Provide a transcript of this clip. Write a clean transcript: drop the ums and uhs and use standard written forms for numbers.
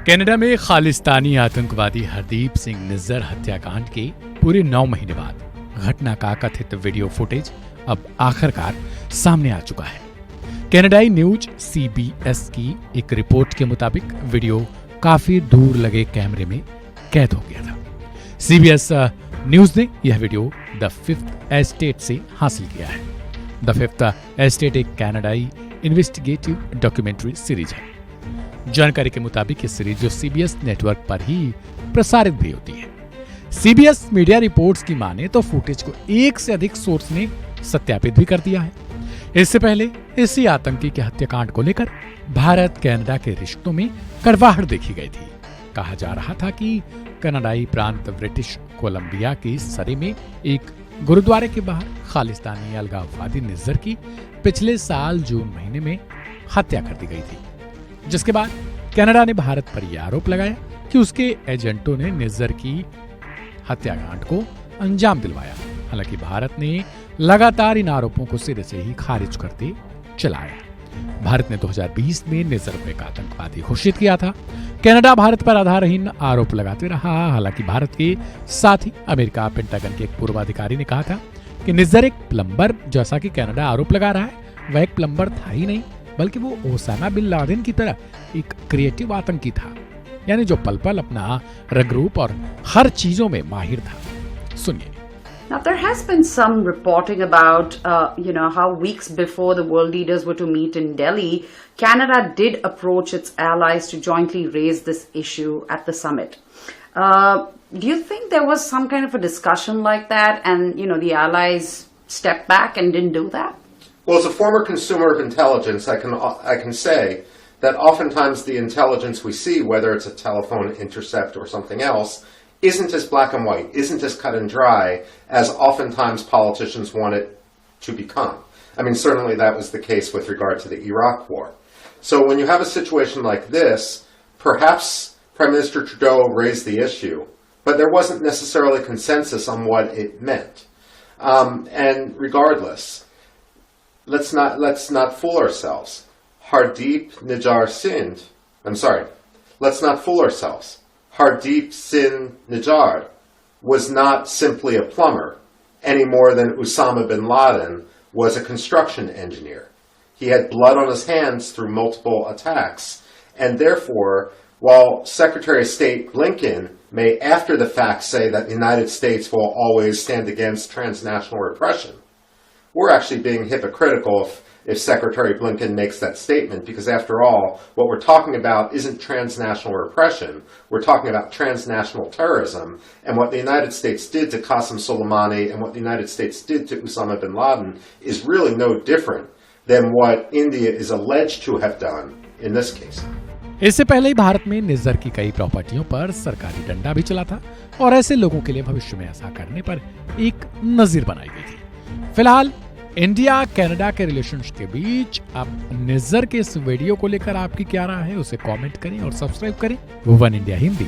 Canada में खालिस्तानी आतंकवादी हरदीप सिंह निज्जर हत्याकांड के पूरे 9 महीने बाद घटना का कथित वीडियो फुटेज अब आखिरकार सामने आ चुका है। कनाडाई न्यूज CBS की एक रिपोर्ट के मुताबिक वीडियो काफी दूर लगे कैमरे में कैद हो गया था। CBS न्यूज ने यह वीडियो द फिफ्थ एस्टेट से हासिल किया है। द फिफ्थ एस्टेट एक कनाडाई इन्वेस्टिगेटिव डॉक्यूमेंट्री सीरीज है। जानकारी के मुताबिक ये सीरीज जो CBS नेटवर्क पर ही प्रसारित भी होती है। CBS मीडिया रिपोर्ट्स की माने तो फुटेज को एक से अधिक सोर्स ने सत्यापित भी कर दिया है। इससे पहले इसी आतंकी के हत्याकांड को लेकर भारत कनाडा के रिश्तों में कड़वाहट देखी गई थी। कहा जा रहा था कि कनाडाई प्रांत ब्रिटिश कोलंबिया के सरे में एक गुरुद्वारे के बाहर खालिस्तानी अलगाववादी निज्जर की पिछले साल जून महीने में हत्या कर दी गई थी, जिसके बाद कनाडा ने भारत पर यह आरोप लगाया कि उसके एजेंटों ने निज्जर की हत्याकांड को अंजाम दिलवाया। हालांकि भारत ने लगातार इन आरोपों को सिरे से ही खारिज करते चला आया। भारत ने 2020 में निज्जर को एक आतंकवादी घोषित किया था। कनाडा भारत पर आधारहीन आरोप लगाते रहा। हालांकि भारत के साथ ही अमेरिका पेंटागन के एक पूर्व अधिकारी ने कहा था कि निज्जर एक प्लम्बर, जैसा कि कनाडा आरोप लगा रहा है, वह एक प्लम्बर था ही नहीं, बल्कि वो ओसामा बिन लादेन की तरह एक क्रिएटिव आतंकी था, यानी जो पल पल अपना रंगरूप और हर चीजों में माहिर था। सुनिए। Now there has been some reporting about, how weeks before the world leaders were to meet in Delhi, Canada did approach its allies to jointly raise this issue at the summit. Do you think there was some kind of a discussion like that, and the allies stepped back and didn't do that? Well, as a former consumer of intelligence, I can say that oftentimes the intelligence we see, whether it's a telephone intercept or something else, isn't as black and white, isn't as cut and dry as oftentimes politicians want it to become. I mean, certainly that was the case with regard to the Iraq War. So when you have a situation like this, perhaps Prime Minister Trudeau raised the issue, but there wasn't necessarily consensus on what it meant. And regardless, let's not fool ourselves. Let's not fool ourselves. Hardip Singh Nijjar was not simply a plumber any more than Osama bin Laden was a construction engineer. He had blood on his hands through multiple attacks, and therefore, while Secretary of State Blinken may after the fact say that the United States will always stand against transnational repression, we're actually being hypocritical if Secretary Blinken makes that statement, because after all, what we're talking about isn't transnational repression. We're talking about transnational terrorism, and what the United States did to Qasem Soleimani and what the United States did to Osama bin Laden is really no different than what India is alleged to have done in this case. इससे पहले ही भारत में निज्जर की कई प्रॉपर्टियों पर सरकारी डंडा भी चला था और ऐसे लोगों के लिए भविष्य में ऐसा करने पर एक नजीर बनाई गई थी। फिलहाल इंडिया कनाडा के रिलेशंस के बीच अब निज्जर के इस वीडियो को लेकर आपकी क्या राय है, उसे कमेंट करें और सब्सक्राइब करें वन इंडिया हिंदी।